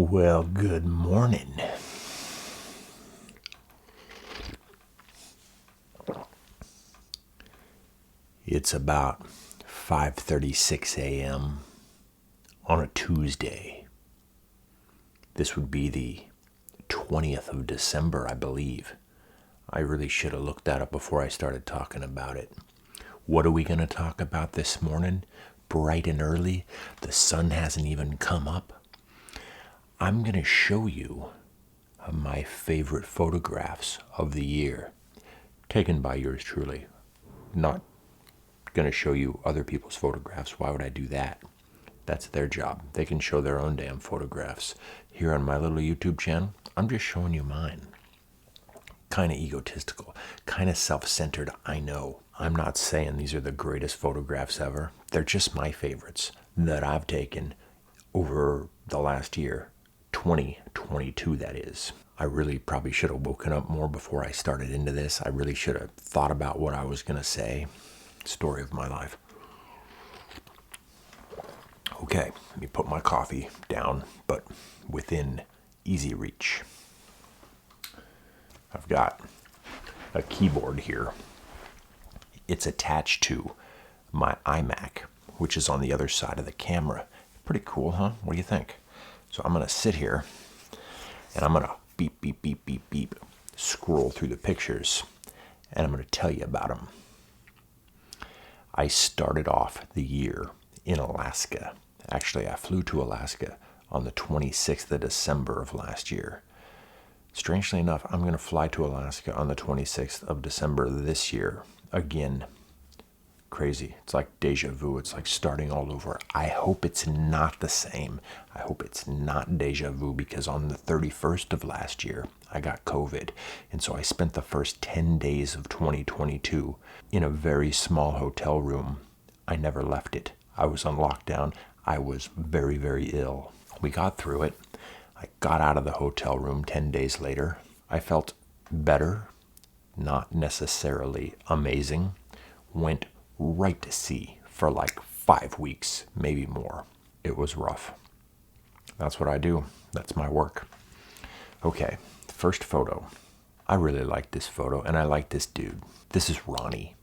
Well, good morning. It's about 5:36 a.m. on a Tuesday. This would be the 20th of December, I believe. I really should have looked that up before I started talking about it. What are we going to talk about this morning? Bright and early. The sun hasn't even come up. I'm going to show you my favorite photographs of the year, taken by yours truly. Not going to show you other people's photographs. Why would I do that? That's their job. They can show their own damn photographs. Here on my little YouTube channel, I'm just showing you mine. Kind of egotistical, kind of self-centered, I know. I'm not saying these are the greatest photographs ever. They're just my favorites that I've taken over the last year, 2022 that is. I really probably should have woken up more before I started into this. I really should have thought about what I was going to say. Story of my life. Okay, let me put my coffee down, but within easy reach. I've got a keyboard here. It's attached to my iMac, which is on the other side of the camera. Pretty cool, huh? What do you think? So I'm going to sit here, and I'm going to beep, beep, beep, beep, beep, scroll through the pictures, and I'm going to tell you about them. I started off the year in Alaska. Actually, I flew to Alaska on the 26th of December of last year. Strangely enough, I'm going to fly to Alaska on the 26th of December this year. Again, crazy. It's like deja vu. It's like starting all over. I hope it's not the same. I hope it's not deja vu, because on the 31st of last year, I got COVID. And so I spent the first 10 days of 2022 in a very small hotel room. I never left it. I was on lockdown. I was very, very ill. We got through it. I got out of the hotel room 10 days later. I felt better, not necessarily amazing. Went right to sea for like 5 weeks, maybe more. It was rough. That's what I do. That's my work. Okay, first photo. I really like this photo, and I like this dude. This is Ronnie.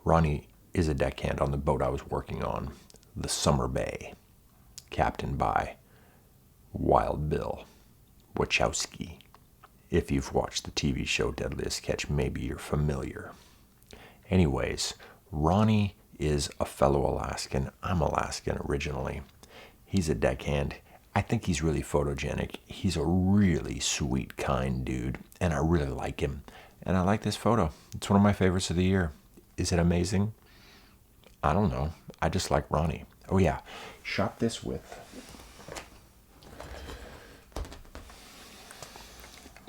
Ronnie is a deckhand on the boat I was working on, the Summer Bay, captained by Wild Bill Wachowski. If you've watched the TV show Deadliest Catch, maybe you're familiar. Anyways, Ronnie is a fellow Alaskan. I'm Alaskan originally. He's a deckhand. I think he's really photogenic. He's a really sweet, kind dude, and I really like him. And I like this photo. It's one of my favorites of the year. Is it amazing? I don't know. I just like Ronnie. Oh yeah, shot this with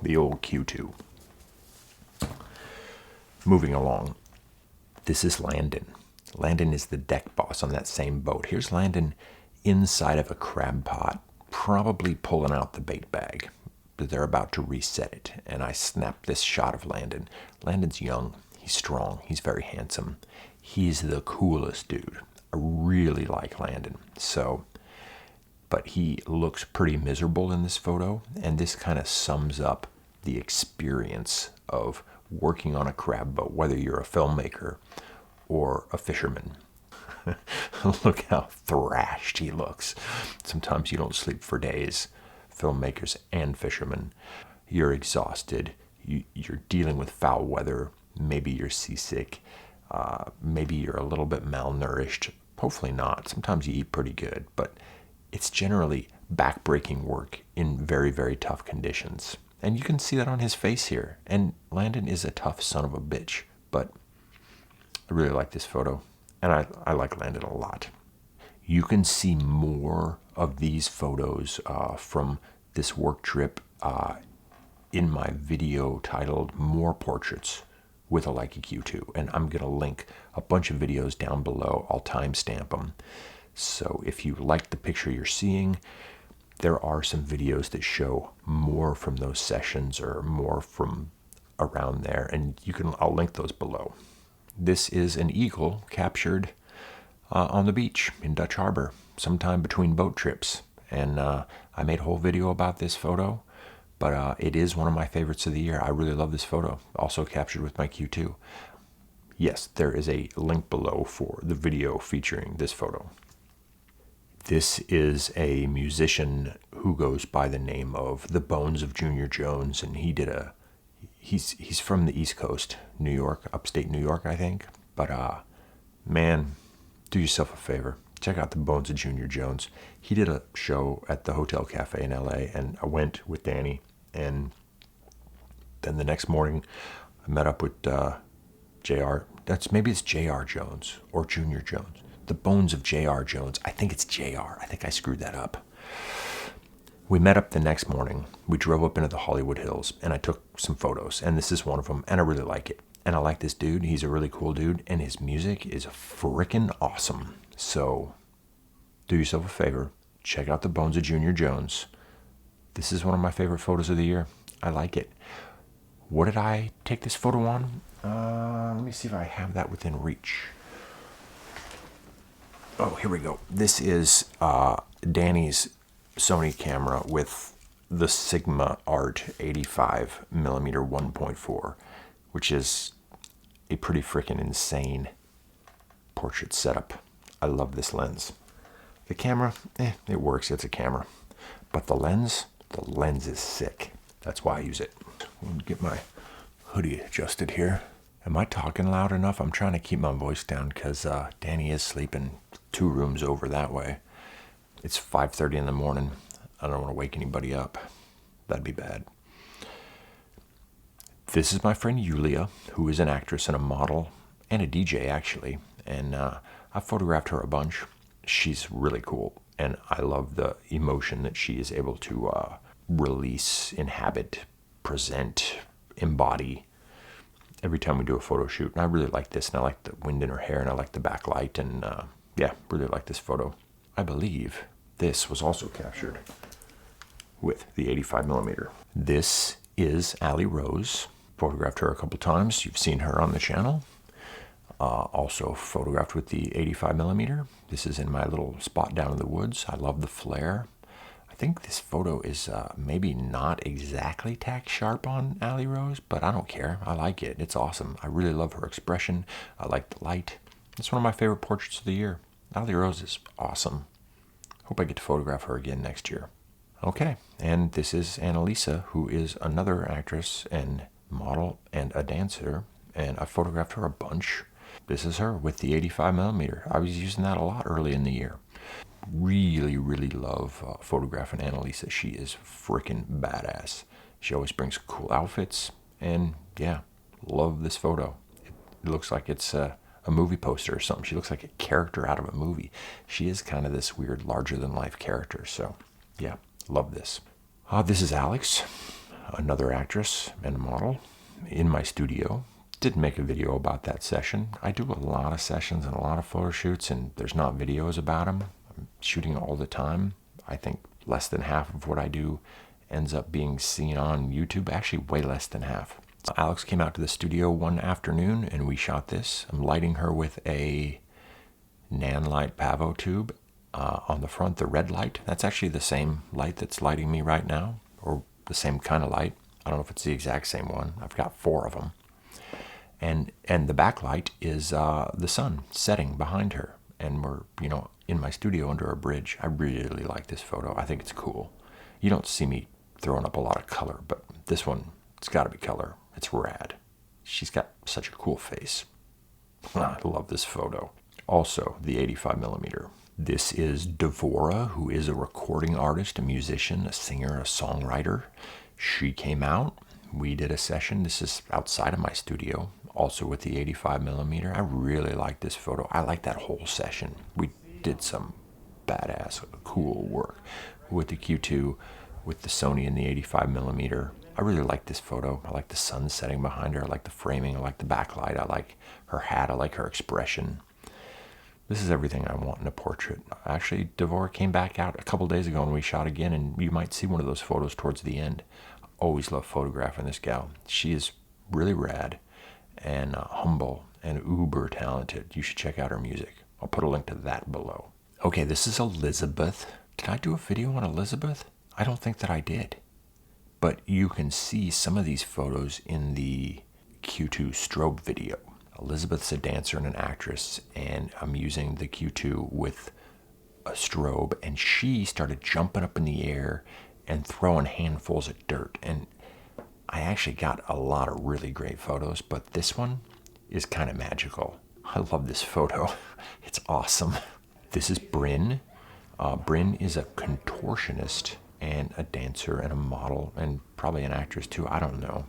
the old Q2. Moving along. This is Landon. Landon is the deck boss on that same boat. Here's Landon inside of a crab pot, probably pulling out the bait bag. But they're about to reset it, and I snapped this shot of Landon. Landon's young. He's strong. He's very handsome. He's the coolest dude. I really like Landon. But he looks pretty miserable in this photo, and this kind of sums up the experience of working on a crab boat, whether you're a filmmaker or a fisherman. Look how thrashed he looks. Sometimes you don't sleep for days, filmmakers and fishermen. You're exhausted. You're dealing with foul weather. Maybe you're seasick. Maybe you're a little bit malnourished. Hopefully not. Sometimes you eat pretty good, but it's generally backbreaking work in very, very tough conditions. And you can see that on his face here. And Landon is a tough son of a bitch, but I really like this photo. And I like Landon a lot. You can see more of these photos from this work trip in my video titled More Portraits with a Leica Q2. And I'm going to link a bunch of videos down below. I'll timestamp them. So if you like the picture you're seeing, there are some videos that show more from those sessions or more from around there, and I'll link those below. This is an eagle captured on the beach in Dutch Harbor sometime between boat trips, and I made a whole video about this photo, but it is one of my favorites of the year. I really love this photo. Also captured with my Q2. Yes, there is a link below for the video featuring this photo. This is a musician who goes by the name of The Bones of Junior Jones, and he's from the East Coast, New York, upstate New York, I think. But man, do yourself a favor. Check out The Bones of Junior Jones. He did a show at the Hotel Cafe in LA, and I went with Danny. And then the next morning, I met up with JR. Maybe it's JR Jones or Junior Jones. The Bones of JR Jones. I think it's JR. I think I screwed that up. We met up the next morning. We drove up into the Hollywood Hills, and I took some photos, and this is one of them, and I really like it. And I like this dude. He's a really cool dude, and his music is freaking awesome. So do yourself a favor. Check out The Bones of Junior Jones. This is one of my favorite photos of the year. I like it. What did I take this photo on? Let me see if I have that within reach. Oh, here we go. This is Danny's Sony camera with the Sigma Art 85mm 1.4, which is a pretty freaking insane portrait setup. I love this lens. The camera, it works. It's a camera. But the lens is sick. That's why I use it. Let me get my hoodie adjusted here. Am I talking loud enough? I'm trying to keep my voice down because Danny is sleeping 2 rooms over that way. It's 5:30 in the morning. I don't want to wake anybody up. That'd be bad. This is my friend Yulia, who is an actress and a model and a DJ, actually. And I photographed her a bunch. She's really cool. And I love the emotion that she is able to release, inhabit, present, embody every time we do a photo shoot. And I really like this, and I like the wind in her hair, and I like the backlight, and yeah, really like this photo. I believe this was also captured with the 85mm. This is Allie Rose. Photographed her a couple times. You've seen her on the channel. Also photographed with the 85mm. This is in my little spot down in the woods. I love the flare. I think this photo is maybe not exactly tack sharp on Allie Rose, but I don't care. I like it. It's awesome. I really love her expression. I like the light. It's one of my favorite portraits of the year. Allie Rose is awesome. Hope I get to photograph her again next year. Okay, and this is Annalisa, who is another actress and model and a dancer, and I photographed her a bunch. This is her with the 85mm. I was using that a lot early in the year. Really, really love photographing Annalisa. She is freaking badass. She always brings cool outfits, and yeah, love this photo. It looks like it's a movie poster or something. She looks like a character out of a movie. She is kind of this weird larger-than-life character, so yeah, love this. This is Alex, another actress and model, in my studio. Didn't make a video about that session. I do a lot of sessions and a lot of photo shoots, and there's not videos about them. I'm shooting all the time. I think less than half of what I do ends up being seen on YouTube. Actually, way less than half. Alex came out to the studio one afternoon, and we shot this. I'm lighting her with a Nanlite Pavo tube on the front, the red light. That's actually the same light that's lighting me right now, or the same kind of light. I don't know if it's the exact same one. I've got 4 of them. And the backlight is the sun setting behind her. And we're, in my studio under a bridge. I really like this photo. I think it's cool. You don't see me throwing up a lot of color, but this one, it's got to be color. It's rad. She's got such a cool face. I love this photo. Also, the 85mm. This is Devora, who is a recording artist, a musician, a singer, a songwriter. She came out. We did a session. This is outside of my studio, also with the 85mm. I really like this photo. I like that whole session. We did some badass, cool work with the Q2, with the Sony and the 85mm. I really like this photo. I like the sun setting behind her. I like the framing. I like the backlight. I like her hat. I like her expression. This is everything I want in a portrait. Actually, Devora came back out a couple days ago and we shot again, and you might see one of those photos towards the end. Always love photographing this gal. She is really rad and humble and uber talented. You should check out her music. I'll put a link to that below. Okay, this is Elizabeth. Did I do a video on Elizabeth? I don't think that I did. But you can see some of these photos in the Q2 strobe video. Elizabeth's a dancer and an actress, and I'm using the Q2 with a strobe, and she started jumping up in the air and throwing handfuls of dirt. And I actually got a lot of really great photos, but this one is kind of magical. I love this photo. It's awesome. This is Bryn. Bryn is a contortionist and a dancer and a model and probably an actress too. I don't know.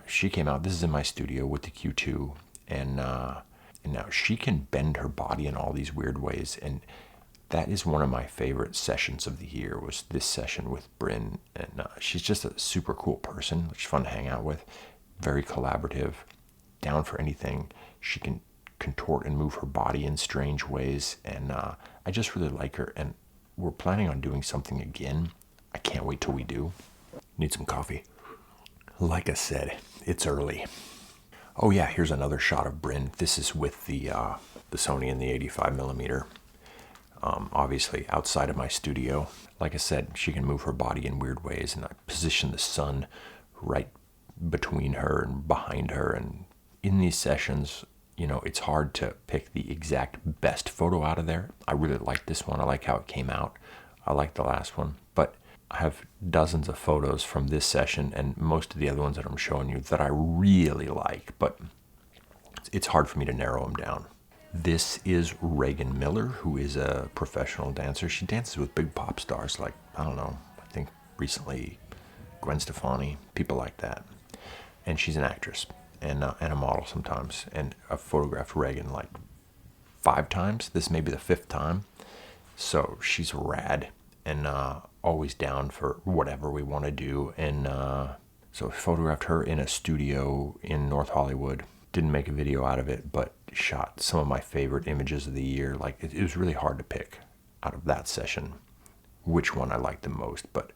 She came out. This is in my studio with the Q2, and now she can bend her body in all these weird ways. And that is one of my favorite sessions of the year. Was this session with Bryn, and she's just a super cool person. She's fun to hang out with. Very collaborative. Down for anything. She can contort and move her body in strange ways, and I just really like her, and we're planning on doing something again. I can't wait till we do. Need some coffee. Like I said, it's early. Oh yeah, here's another shot of Bryn. This is with the Sony and the 85mm. Obviously outside of my studio. Like I said, she can move her body in weird ways, and I position the sun right between her and behind her. And in these sessions, you know, it's hard to pick the exact best photo out of there. I really like this one. I like how it came out. I like the last one. But I have dozens of photos from this session and most of the other ones that I'm showing you that I really like, but it's hard for me to narrow them down. This is Reagan Miller, who is a professional dancer. She dances with big pop stars like, I don't know, I think recently Gwen Stefani, people like that. And she's an actress and a model sometimes. And I've photographed Reagan like 5 times. This may be the 5th time. So she's rad and always down for whatever we want to do. And so I photographed her in a studio in North Hollywood. Didn't make a video out of it, but shot some of my favorite images of the year. Like it was really hard to pick out of that session which one I liked the most. But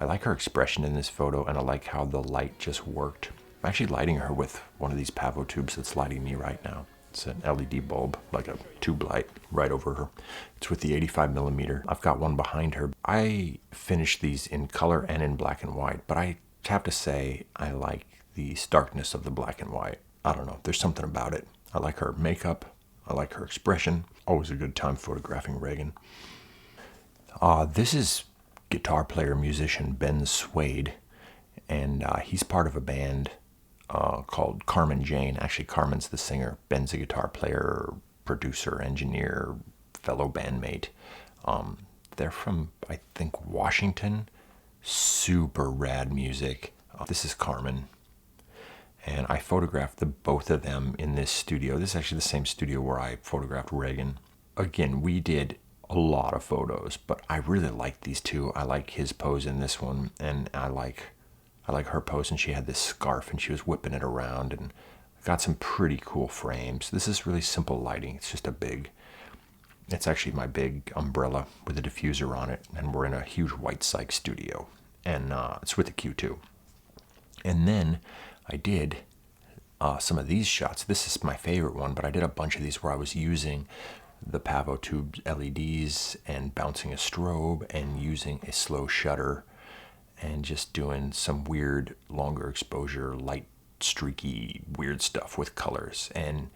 I like her expression in this photo, and I like how the light just worked. I'm actually lighting her with one of these Pavo tubes that's lighting me right now. It's an LED bulb, like a tube light right over her. It's with the 85mm. I've got one behind her. I finished these in color and in black and white, but I have to say I like the starkness of the black and white. I don't know, there's something about it. I like her makeup. I like her expression. Always a good time photographing Reagan. This is guitar player, musician Ben Suede, and he's part of a band called Carmen Jane. Actually, Carmen's the singer. Ben's a guitar player, producer, engineer, fellow bandmate. They're from, I think, Washington. Super rad music. This is Carmen. And I photographed the both of them in this studio. This is actually the same studio where I photographed Reagan. Again, we did a lot of photos, but I really like these two. I like his pose in this one, and I like her pose, and she had this scarf and she was whipping it around, and got some pretty cool frames. This is really simple lighting. It's just it's actually my big umbrella with a diffuser on it, and we're in a huge White Sykes studio, and it's with the Q2. And then I did some of these shots. This is my favorite one, but I did a bunch of these where I was using the Pavo tube LEDs and bouncing a strobe and using a slow shutter and just doing some weird longer exposure, light, streaky, weird stuff with colors. And,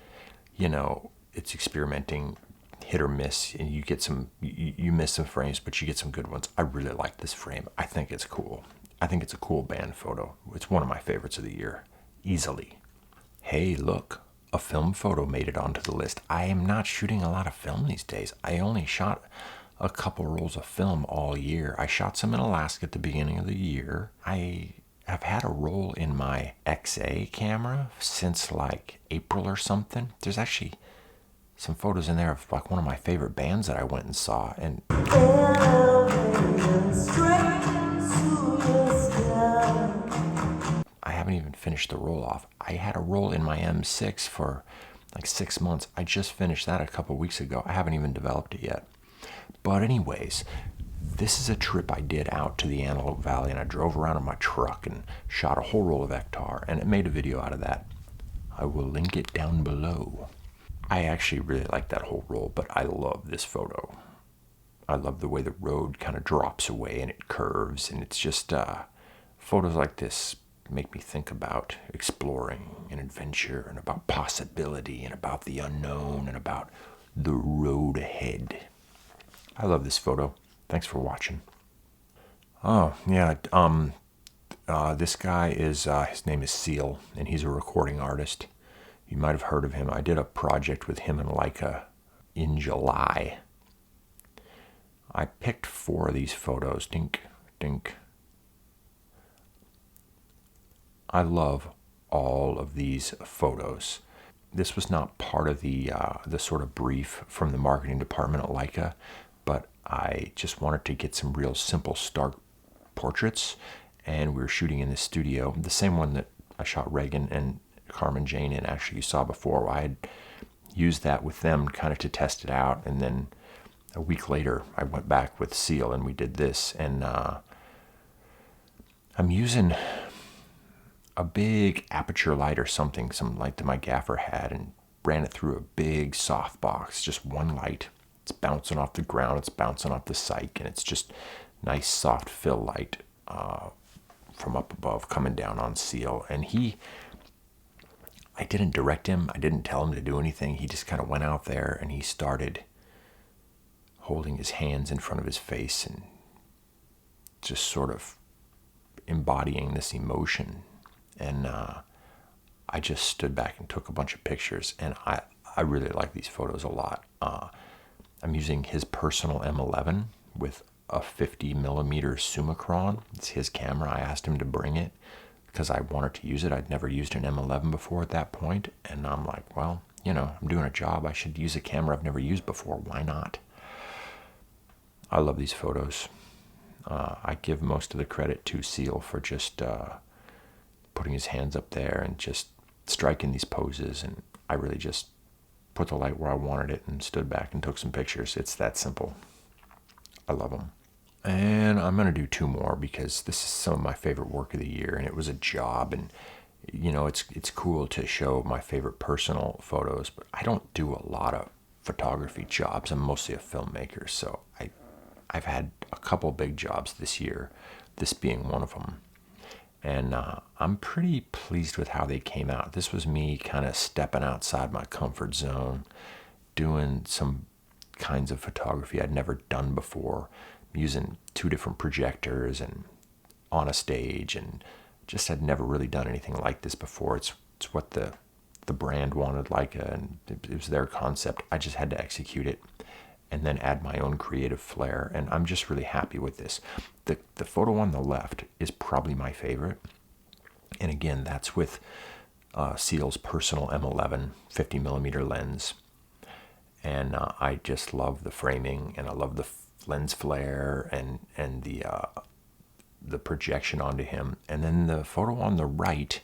you know, it's experimenting, hit or miss, and you get some, you miss some frames, but you get some good ones. I really like this frame. I think it's cool. I think it's a cool band photo. It's one of my favorites of the year, easily. Hey, look, a film photo made it onto the list. I am not shooting a lot of film these days. I only shot a couple rolls of film all year. I shot some in Alaska at the beginning of the year. I have had a roll in my XA camera since like April or something. There's actually some photos in there of like one of my favorite bands that I went and saw. And I haven't even finished the roll off. I had a roll in my M6 for like 6 months. I just finished that a couple weeks ago. I haven't even developed it yet. But anyways, this is a trip I did out to the Antelope Valley, and I drove around in my truck and shot a whole roll of Ektar, and it made a video out of that. I will link it down below. I actually really like that whole roll, but I love this photo. I love the way the road kind of drops away and it curves, and it's just photos like this make me think about exploring and adventure and about possibility and about the unknown and about the road ahead. I love this photo. Thanks for watching. Oh, yeah. This guy is, his name is Seal, and he's a recording artist. You might have heard of him. I did a project with him and Leica in July. I picked 4 of these photos. Dink, dink. I love all of these photos. This was not part of the sort of brief from the marketing department at Leica, but I just wanted to get some real simple, stark portraits, and we were shooting in the studio, the same one that I shot Reagan and Carmen Jane in. Actually, you saw before. I had used that with them kind of to test it out, and then a week later I went back with Seal and we did this, and I'm using a big aperture light or something, some light that my gaffer had, and ran it through a big softbox, just one light. It's bouncing off the ground, it's bouncing off the cyc, and it's just nice soft fill light from up above coming down on Seal. And I didn't direct him, I didn't tell him to do anything. He just kind of went out there and he started holding his hands in front of his face and just sort of embodying this emotion. And I just stood back and took a bunch of pictures, and I really like these photos a lot. I'm using his personal M11 with a 50 millimeter Summicron. It's his camera. I asked him to bring it because I wanted to use it. I'd never used an M11 before at that point, and I'm like, well, you know, I'm doing a job. I should use a camera I've never used before. Why not? I love these photos. I give most of the credit to Seal for just putting his hands up there and just striking these poses, and I really just put the light where I wanted it and stood back and took some pictures. It's that simple. I love them. And I'm going to do 2 more because this is some of my favorite work of the year, and it was a job, and you know, it's cool to show my favorite personal photos, but I don't do a lot of photography jobs. I'm mostly a filmmaker, so I've had a couple big jobs this year, this being one of them. And I'm pretty pleased with how they came out. This was me kind of stepping outside my comfort zone, doing some kinds of photography I'd never done before, using 2 different projectors and on a stage, and just had never really done anything like this before. It's what the brand wanted, Leica, and it was their concept. I just had to execute it and then add my own creative flair, and I'm just really happy with this. The photo on the left is probably my favorite, and again, that's with Seal's personal M11 50 millimeter lens, and I just love the framing, and I love the lens flare and the projection onto him. And then the photo on the right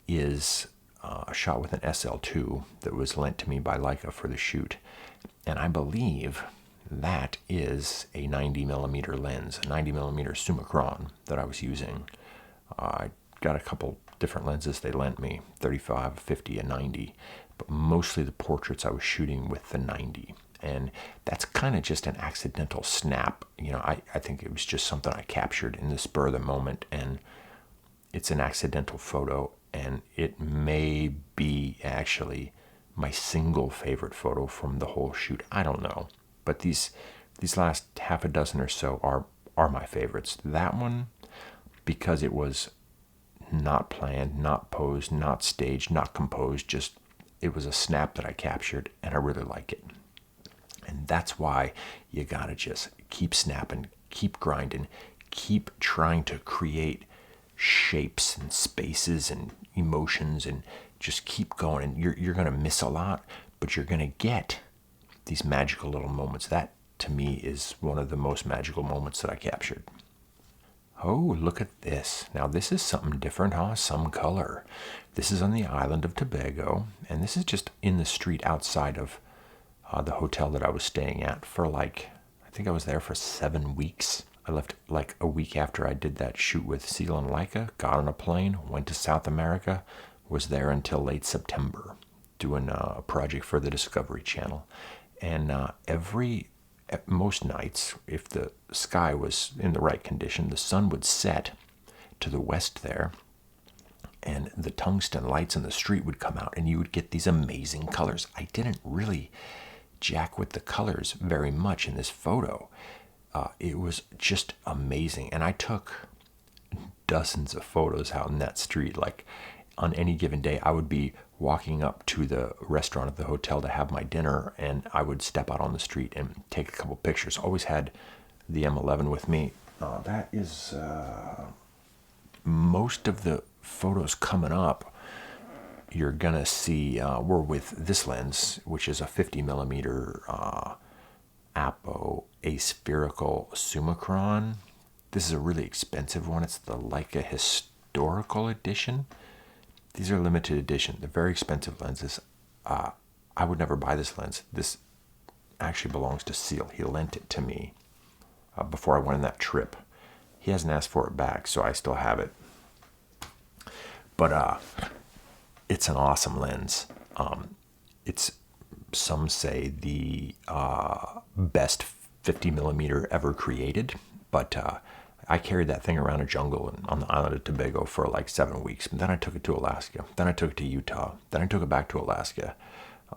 is a shot with an SL2 that was lent to me by Leica for the shoot. And I believe that is a 90 millimeter lens, a 90 millimeter Summicron that I was using. I got a couple different lenses they lent me, 35, 50, and 90, but mostly the portraits I was shooting with the 90. And that's kind of just an accidental snap. You know, I think it was just something I captured in the spur of the moment, and it's an accidental photo, and it may be actually my single favorite photo from the whole shoot. I don't know, but these last half a dozen or so are my favorites. That one, because it was not planned, not posed, not staged, not composed, just it was a snap that I captured, and I really like it. And that's why you gotta just keep snapping, keep grinding, keep trying to create shapes and spaces and emotions, and just keep going. And you're gonna miss a lot, but you're gonna get these magical little moments. That, to me, is one of the most magical moments that I captured. Oh, look at this. Now, this is something different, huh? Some color. This is on the island of Tobago, and this is just in the street outside of the hotel that I was staying at for I think I was there for 7 weeks. I left like a week after I did that shoot with Seal and Leica, got on a plane, went to South America, was there until late September doing a project for the Discovery Channel. And every at most nights, if the sky was in the right condition, the sun would set to the west there, and the tungsten lights in the street would come out, and you would get these amazing colors. I didn't really jack with the colors very much in this photo. It was just amazing, and I took dozens of photos out in that street. Like, on any given day, I would be walking up to the restaurant at the hotel to have my dinner, and I would step out on the street and take a couple pictures. Always had the M11 with me. That is most of the photos coming up. You're gonna see we're with this lens, which is a 50 millimeter Apo aspherical Summicron. This is a really expensive one. It's the Leica Historical Edition. These are limited edition. They're very expensive lenses. I would never buy this lens. This actually belongs to Seal. He lent it to me before I went on that trip. He hasn't asked for it back, so I still have it. But it's an awesome lens. It's, some say, the best 50 millimeter ever created. But I carried that thing around a jungle on the island of Tobago for like 7 weeks. And then I took it to Alaska. Then I took it to Utah. Then I took it back to Alaska.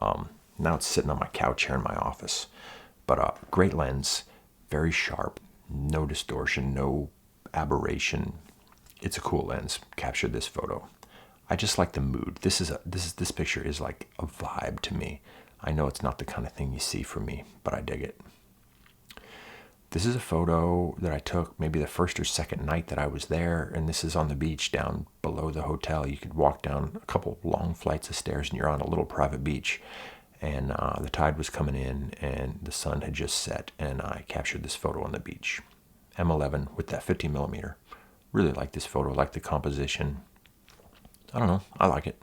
Now it's sitting on my couch here in my office. But great lens, very sharp, no distortion, no aberration. It's a cool lens. Captured this photo. I just like the mood. This picture is like a vibe to me. I know it's not the kind of thing you see from me, but I dig it. This is a photo that I took maybe the first or second night that I was there, and this is on the beach down below the hotel. You could walk down a couple long flights of stairs and you're on a little private beach. And the tide was coming in and the sun had just set, and I captured this photo on the beach. M11 with that 50 millimeter. Really like this photo, like the composition. I don't know, I like it.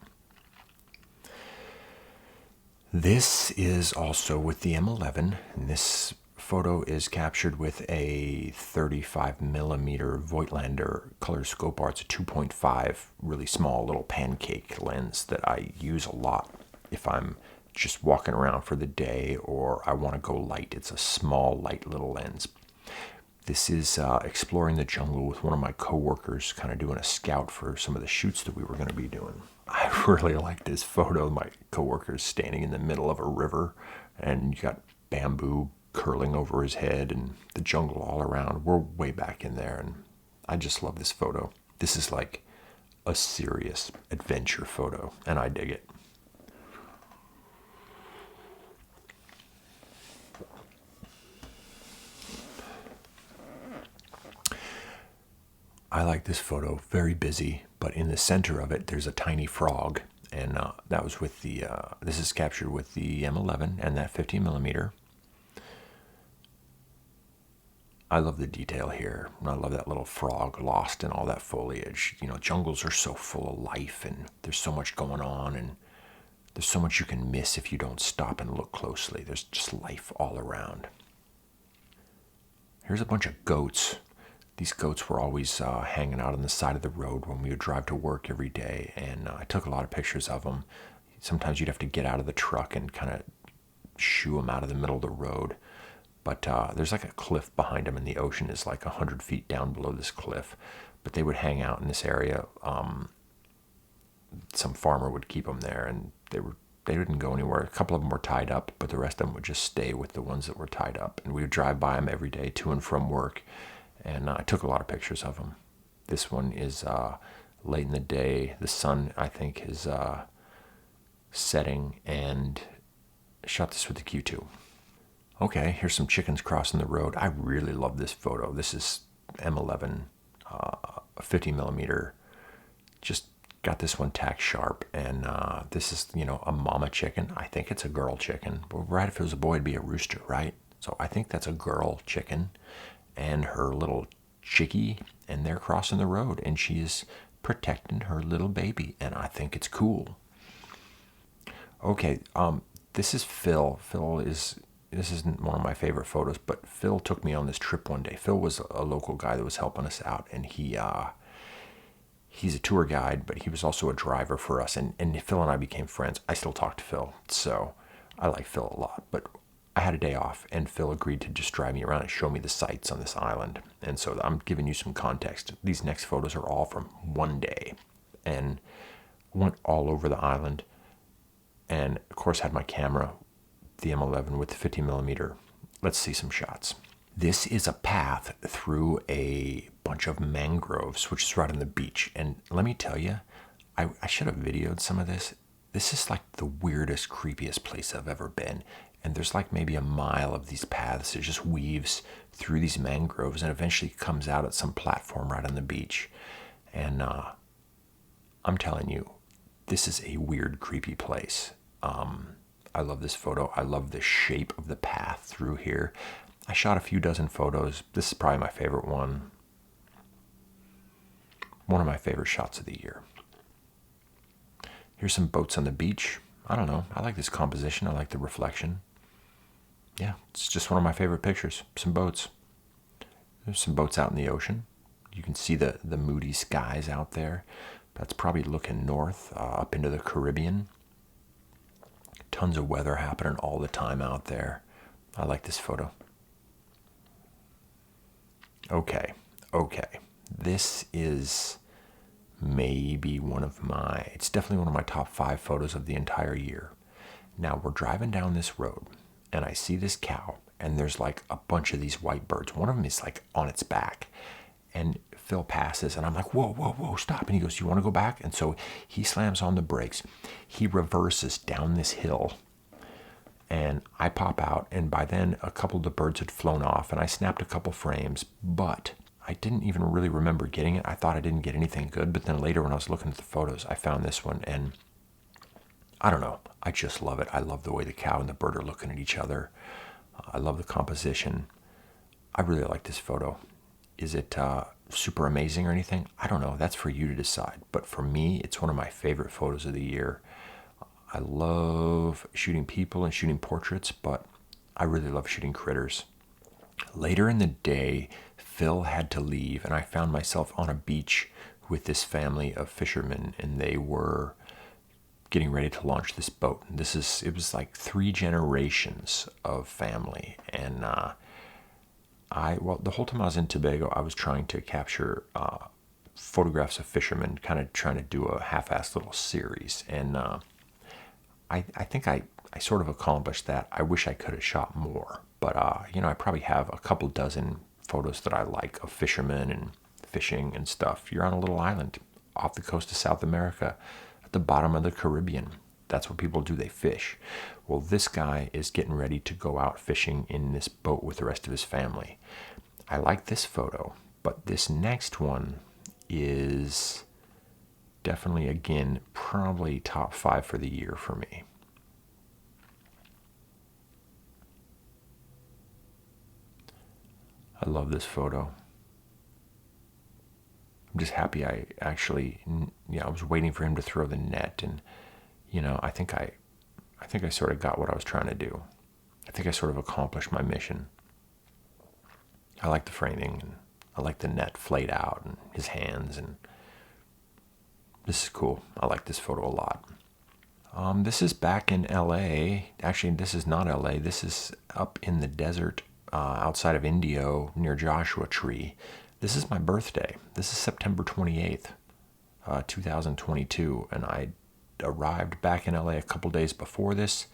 This is also with the M11, and this photo is captured with a 35 millimeter Voigtlander color scope arts, a 2.5, really small little pancake lens that I use a lot if I'm just walking around for the day or I want to go light. It's a small, light little lens. This is exploring the jungle with one of my coworkers, kind of doing a scout for some of the shoots that we were going to be doing. I really like this photo. My coworker's standing in the middle of a river, and you got bamboo curling over his head and the jungle all around. We're way back in there, and I just love this photo. This is like a serious adventure photo, and I dig it. I like this photo, very busy, but in the center of it, there's a tiny frog. And that was with the, this is captured with the M11 and that 50 millimeter. I love the detail here. I love that little frog lost in all that foliage. You know, jungles are so full of life, and there's so much going on, and there's so much you can miss if you don't stop and look closely. There's just life all around. Here's a bunch of goats. These goats were always hanging out on the side of the road when we would drive to work every day, and I took a lot of pictures of them. Sometimes you'd have to get out of the truck and kind of shoo them out of the middle of the road. But there's like a cliff behind them, and the ocean is like 100 feet down below this cliff. But they would hang out in this area. Some farmer would keep them there, and they didn't go anywhere. A couple of them were tied up, but the rest of them would just stay with the ones that were tied up. And we would drive by them every day to and from work. And I took a lot of pictures of them. This one is late in the day. The sun, I think, is setting, and shot this with the Q2. Okay, here's some chickens crossing the road. I really love this photo. This is M11, 50 millimeter. Just got this one tack sharp, and this is, you know, a mama chicken. I think it's a girl chicken. But right, if it was a boy, it'd be a rooster, right? So I think that's a girl chicken and her little chickie, and they're crossing the road, and she is protecting her little baby, and I think it's cool. Okay, this is Phil. This isn't one of my favorite photos, but Phil took me on this trip one day. Phil was a local guy that was helping us out, and he's a tour guide, but he was also a driver for us, and Phil and I became friends. I still talk to Phil, so I like Phil a lot. But I had a day off, and Phil agreed to just drive me around and show me the sights on this island. And so I'm giving you some context. These next photos are all from one day, and went all over the island. And of course, had my camera, the M11 with the 50 millimeter. Let's see some shots. This is a path through a bunch of mangroves, which is right on the beach. And let me tell you, I should have videoed some of this. This is like the weirdest, creepiest place I've ever been. And there's like maybe a mile of these paths. It just weaves through these mangroves and eventually comes out at some platform right on the beach. And I'm telling you, this is a weird, creepy place. I love this photo. I love the shape of the path through here. I shot a few dozen photos. This is probably my favorite one. One of my favorite shots of the year. Here's some boats on the beach. I don't know. I like this composition. I like the reflection. Yeah, it's just one of my favorite pictures. Some boats. There's some boats out in the ocean. You can see the moody skies out there. That's probably looking north, up into the Caribbean. Tons of weather happening all the time out there. I like this photo. Okay. This is maybe it's definitely one of my top 5 photos of the entire year. Now we're driving down this road and I see this cow and there's like a bunch of these white birds. One of them is like on its back, and Phil passes and I'm like, whoa, stop. And he goes, you want to go back? And so he slams on the brakes. He reverses down this hill and I pop out, and by then a couple of the birds had flown off and I snapped a couple frames, but I didn't even really remember getting it. I thought I didn't get anything good, but then later when I was looking at the photos, I found this one, and I don't know. I just love it. I love the way the cow and the bird are looking at each other. I love the composition. I really like this photo. Is it super amazing or anything? I don't know. That's for you to decide. But for me, it's one of my favorite photos of the year. I love shooting people and shooting portraits, but I really love shooting critters. Later in the day, Phil had to leave, and I found myself on a beach with this family of fishermen, and they were getting ready to launch this boat. It was like 3 generations of family, and the whole time I was in Tobago, I was trying to capture photographs of fishermen, kind of trying to do a half-assed little series, and I think I sort of accomplished that. I wish I could have shot more, but I probably have a couple dozen photos that I like of fishermen and fishing and stuff. You're on a little island off the coast of South America at the bottom of the Caribbean. That's what people do. They fish. Well, this guy is getting ready to go out fishing in this boat with the rest of his family. I like this photo, but this next one is definitely, again, probably top 5 for the year for me. I love this photo. I'm just happy I was waiting for him to throw the net, and I think I sort of got what I was trying to do. I think I sort of accomplished my mission. I like the framing, and I like the net flayed out and his hands, and this is cool. I like this photo a lot. This is back in LA. Actually, this is not LA. This is up in the desert outside of Indio near Joshua Tree. This is my birthday. This is September 28th, 2022, and I arrived back in LA a couple days before this.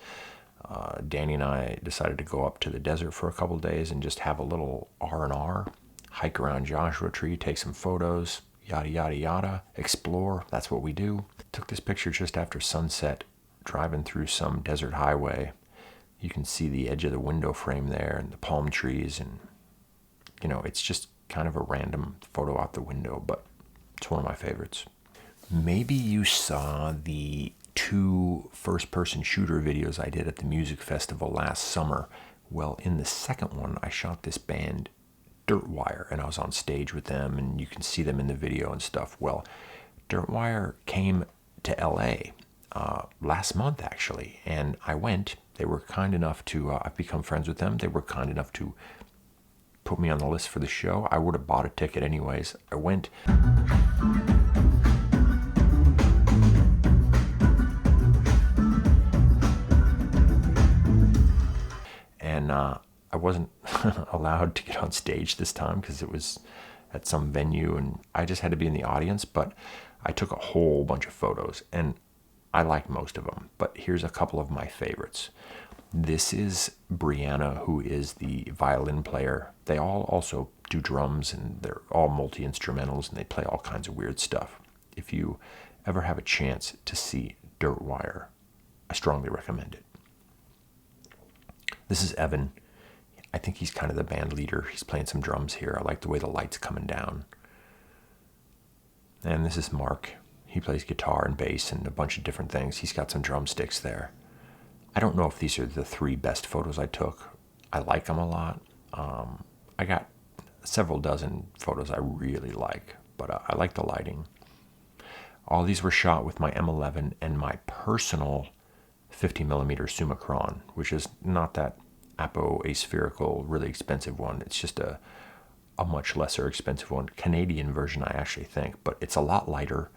Danny and I decided to go up to the desert for a couple days and just have a little R&R, hike around Joshua Tree, take some photos, yada, yada, yada, explore. That's what we do. Took this picture just after sunset, driving through some desert highway. You can see the edge of the window frame there and the palm trees, and it's just kind of a random photo out the window, but it's one of my favorites. Maybe you saw the 2 first-person shooter videos I did at the music festival last summer. Well, in the second one, I shot this band Dirtwire, and I was on stage with them, and you can see them in the video and stuff. Well, Dirtwire came to LA last month, actually, and I went. They were kind enough to, I've become friends with them. They were kind enough to put me on the list for the show. I would have bought a ticket anyways. I went. And I wasn't allowed to get on stage this time because it was at some venue and I just had to be in the audience, but I took a whole bunch of photos and I like most of them, but here's a couple of my favorites. This is Brianna, who is the violin player. They all also do drums and they're all multi-instrumentals and they play all kinds of weird stuff. If you ever have a chance to see Dirt Wire, I strongly recommend it. This is Evan. I think he's kind of the band leader. He's playing some drums here. I like the way the light's coming down. And this is Mark. He plays guitar and bass and a bunch of different things. He's got some drumsticks there. I don't know if these are the 3 best photos I took. I like them a lot. I got several dozen photos I really like, but I like the lighting. All these were shot with my M11 and my personal 50mm Summicron, which is not that apo-aspherical, really expensive one. It's just a much lesser expensive one. Canadian version, I actually think, but it's a lot lighter.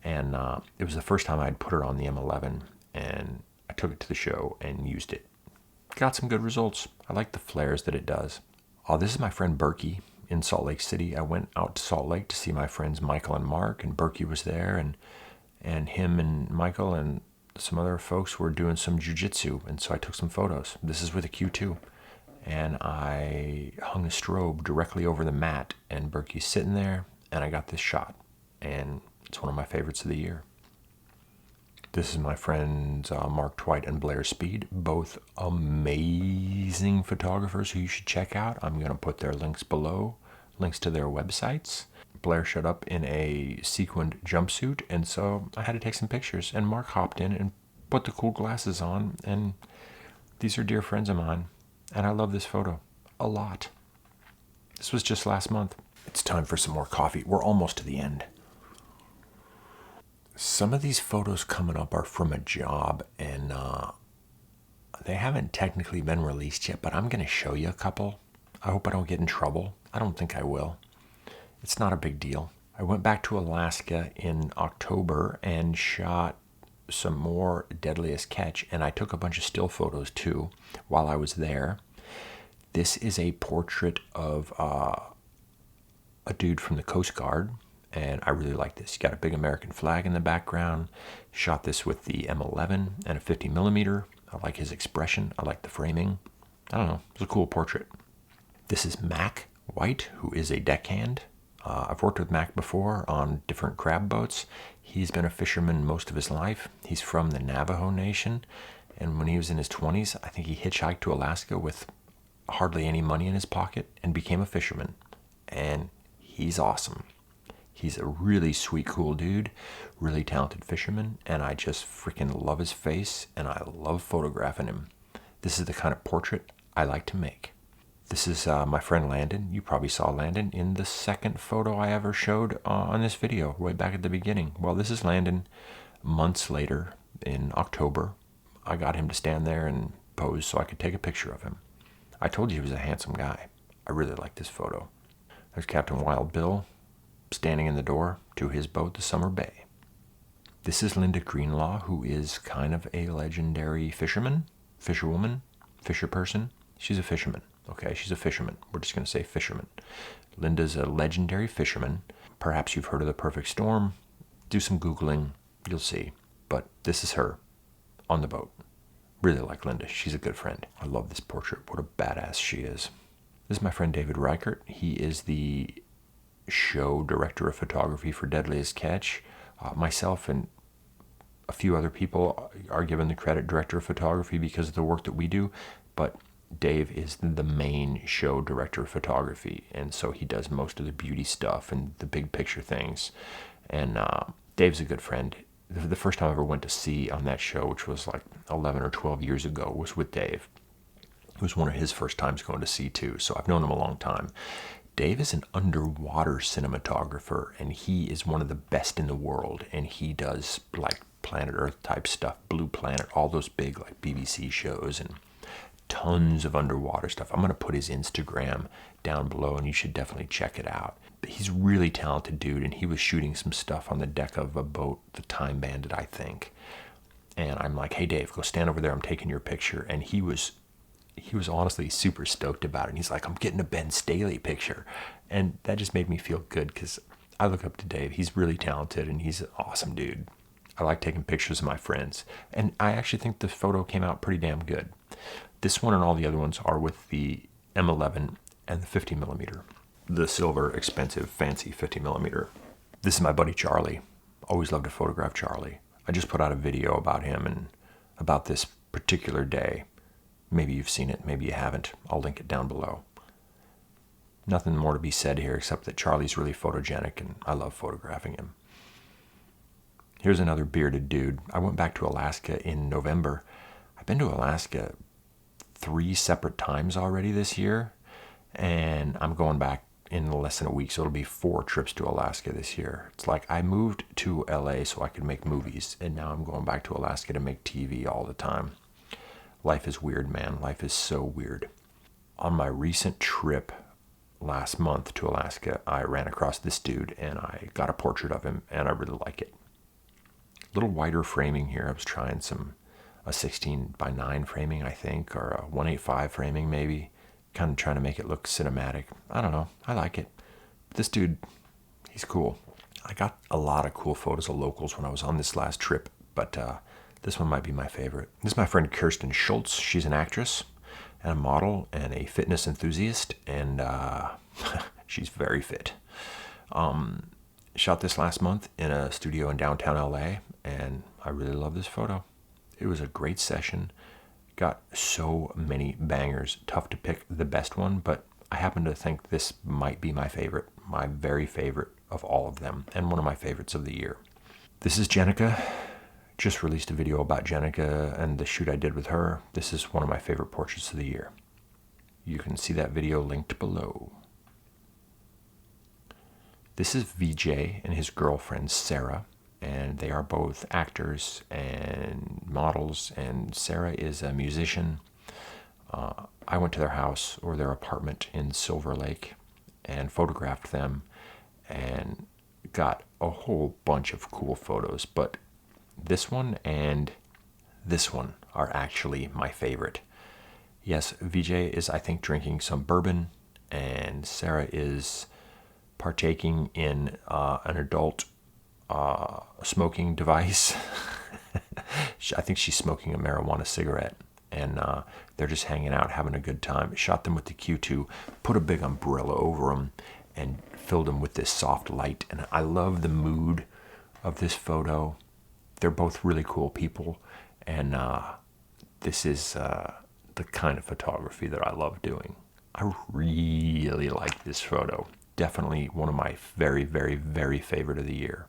And it was the first time I'd put it on the M11, and I took it to the show and used it. Got some good results. I like the flares that it does. This is my friend Berkey in Salt Lake City. I went out to Salt Lake to see my friends Michael and Mark, and Berkey was there, and him and Michael and some other folks were doing some jiu-jitsu, and so I took some photos. This is with a Q2, and I hung a strobe directly over the mat, and Berkey's sitting there, and I got this shot, and it's one of my favorites of the year. This is my friends Mark Twite and Blair Speed, both amazing photographers who you should check out. I'm going to put their links below, links to their websites. Blair showed up in a sequined jumpsuit, and so I had to take some pictures, and Mark hopped in and put the cool glasses on, and these are dear friends of mine, and I love this photo a lot. This was just last month. It's time for some more coffee. We're almost to the end. Some of these photos coming up are from a job, and they haven't technically been released yet, but I'm going to show you a couple. I hope I don't get in trouble. I don't think I will. It's not a big deal. I went back to Alaska in October and shot some more Deadliest Catch, and I took a bunch of still photos too while I was there. This is a portrait of a dude from the Coast Guard, and I really like this. You got a big American flag in the background. Shot this with the M11 and a 50mm. I like his expression. I like the framing. I don't know. It's a cool portrait. This is Mac White, who is a deckhand. I've worked with Mac before on different crab boats. He's been a fisherman most of his life. He's from the Navajo Nation, and when he was in his 20s, I think he hitchhiked to Alaska with hardly any money in his pocket and became a fisherman. And he's awesome. He's a really sweet, cool dude, really talented fisherman, and I just freaking love his face, and I love photographing him. This is the kind of portrait I like to make. This is my friend Landon. You probably saw Landon in the second photo I ever showed on this video, way back at the beginning. Well, this is Landon months later in October. I got him to stand there and pose so I could take a picture of him. I told you he was a handsome guy. I really like this photo. There's Captain Wild Bill standing in the door to his boat, the Summer Bay. This is Linda Greenlaw, who is kind of a legendary fisherwoman. She's a fisherman. Okay, she's a fisherman. We're just going to say fisherman. Linda's a legendary fisherman. Perhaps you've heard of The Perfect Storm. Do some Googling. You'll see. But this is her on the boat. Really like Linda. She's a good friend. I love this portrait. What a badass she is. This is my friend David Reichert. He is the show director of photography for Deadliest Catch. Myself and a few other people are given the credit director of photography because of the work that we do, but Dave is the main show director of photography, and so he does most of the beauty stuff and the big picture things. And Dave's a good friend. The first time I ever went to sea on that show, which was like 11 or 12 years ago, was with Dave. It was one of his first times going to sea too, so I've known him a long time. Dave is an underwater cinematographer, and he is one of the best in the world, and he does like Planet Earth type stuff, Blue Planet, all those big like BBC shows, and tons of underwater stuff. I'm going to put his Instagram down below, and you should definitely check it out. But he's a really talented dude, and he was shooting some stuff on the deck of a boat, the Time Bandit, I think. And I'm like, hey, Dave, go stand over there. I'm taking your picture. And he was he was honestly super stoked about it. And he's like, I'm getting a Ben Staley picture. And that just made me feel good because I look up to Dave. He's really talented and he's an awesome dude. I like taking pictures of my friends. And I actually think the photo came out pretty damn good. This one and all the other ones are with the M11 and the 50 millimeter. The silver, expensive, fancy 50 millimeter. This is my buddy Charlie. Always loved to photograph Charlie. I just put out a video about him and about this particular day. Maybe you've seen it, maybe you haven't. I'll link it down below. Nothing more to be said here except that Charlie's really photogenic and I love photographing him. Here's another bearded dude. I went back to Alaska in November. I've been to Alaska 3 separate times already this year, and I'm going back in less than a week, so it'll be 4 trips to Alaska this year. It's like I moved to LA so I could make movies, and now I'm going back to Alaska to make TV all the time. Life is weird, man. Life is so weird. On my recent trip last month to Alaska, I ran across this dude, and I got a portrait of him, and I really like it. Little wider framing here. I was trying a 16:9 framing, I think, or a 1.85 framing maybe. Kind of trying to make it look cinematic. I don't know. I like it. This dude, he's cool. I got a lot of cool photos of locals when I was on this last trip, but this one might be my favorite. This is my friend Kirsten Schultz. She's an actress and a model and a fitness enthusiast, and she's very fit. Shot this last month in a studio in downtown LA, and I really love this photo. It was a great session. Got so many bangers. Tough to pick the best one, but I happen to think this might be my favorite, my very favorite of all of them, and one of my favorites of the year. This is Jenica. Just released a video about Jenica and the shoot I did with her. This is one of my favorite portraits of the year. You can see that video linked below. This is VJ and his girlfriend Sarah, and they are both actors and models, and Sarah is a musician. I went to their house or their apartment in Silver Lake and photographed them and got a whole bunch of cool photos, but this one and this one are actually my favorite. Yes, VJ is, I think, drinking some bourbon, and Sarah is partaking in an adult smoking device. I think she's smoking a marijuana cigarette, and they're just hanging out, having a good time. Shot them with the Q2, put a big umbrella over them, and filled them with this soft light. And I love the mood of this photo. They're both really cool people, and this is the kind of photography that I love doing. I really like this photo. Definitely one of my very, very, very favorite of the year.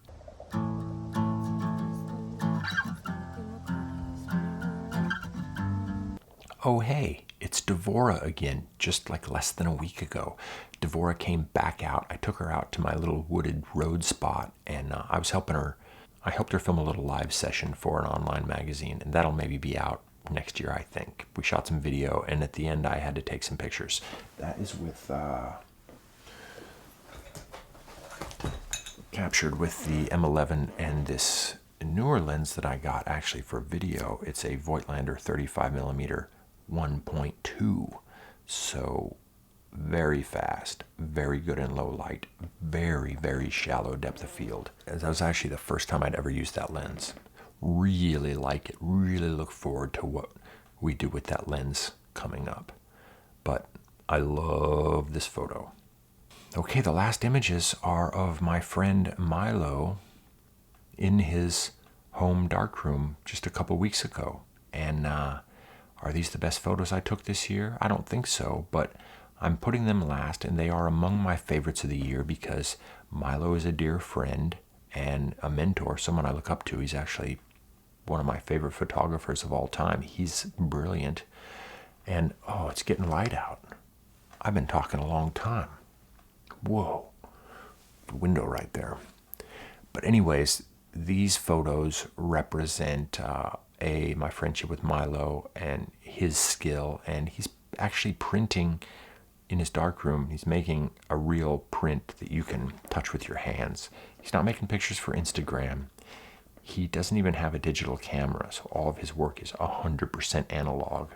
Oh hey, it's Devora again, just like less than a week ago. Devora came back out. I took her out to my little wooded road spot, and I was helping her. I helped her film a little live session for an online magazine, and that'll maybe be out next year, I think. We shot some video, and at the end I had to take some pictures. That is with captured with the M11 and this newer lens that I got actually for video. It's a Voigtlander 35mm 1.2, so very fast, very good in low light, very, very shallow depth of field. That was actually the first time I'd ever used that lens. Really like it, really look forward to what we do with that lens coming up. But I love this photo. Okay, the last images are of my friend Milo in his home darkroom just a couple weeks ago. And are these the best photos I took this year? I don't think so, but I'm putting them last, and they are among my favorites of the year because Milo is a dear friend and a mentor, someone I look up to. He's actually one of my favorite photographers of all time. He's brilliant. And, oh, it's getting light out. I've been talking a long time. Whoa, the window right there. But anyways, these photos represent my friendship with Milo and his skill, and he's actually printing in his darkroom. He's making a real print that you can touch with your hands. He's not making pictures for Instagram. He doesn't even have a digital camera, so all of his work is 100% analog.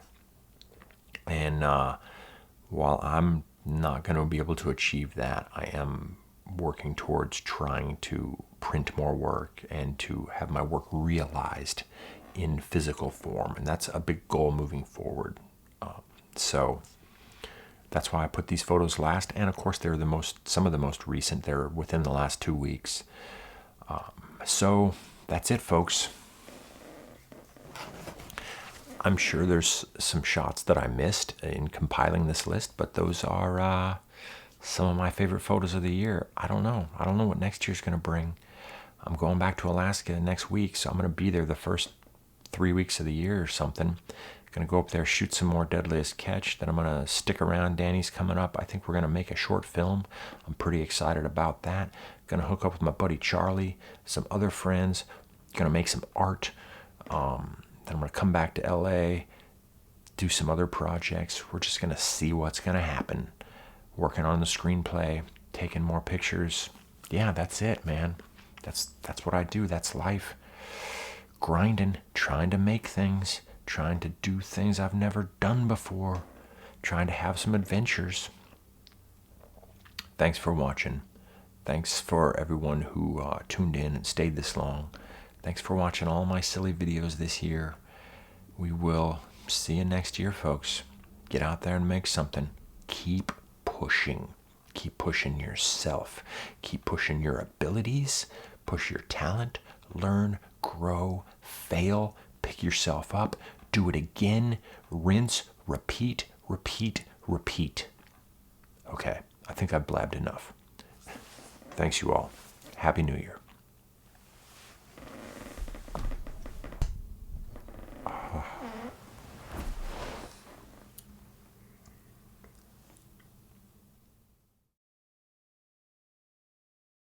And while I'm not going to be able to achieve that, I am working towards trying to print more work and to have my work realized in physical form. And that's a big goal moving forward. So that's why I put these photos last. And of course, they're some of the most recent. They're within the last 2 weeks. So that's it, folks. I'm sure there's some shots that I missed in compiling this list, but those are some of my favorite photos of the year. I don't know what next year's going to bring. I'm going back to Alaska next week, so I'm going to be there the first 3 weeks of the year or something. Going to go up there, shoot some more Deadliest Catch. Then I'm going to stick around. Danny's coming up. I think we're going to make a short film. I'm pretty excited about that. Going to hook up with my buddy Charlie, some other friends. Going to make some art. Then I'm going to come back to LA, do some other projects. We're just going to see what's going to happen. Working on the screenplay, taking more pictures. Yeah, that's it, man. That's what I do. That's life. Grinding, trying to make things, trying to do things I've never done before, trying to have some adventures. Thanks for watching. Thanks for everyone who tuned in and stayed this long. Thanks for watching all my silly videos this year. We will see you next year, folks. Get out there and make something. Keep pushing. Keep pushing yourself. Keep pushing your abilities. Push your talent. Learn, grow, fail, pick yourself up, do it again, rinse, repeat, repeat, repeat. Okay, I think I've blabbed enough. Thanks, you all. Happy New Year.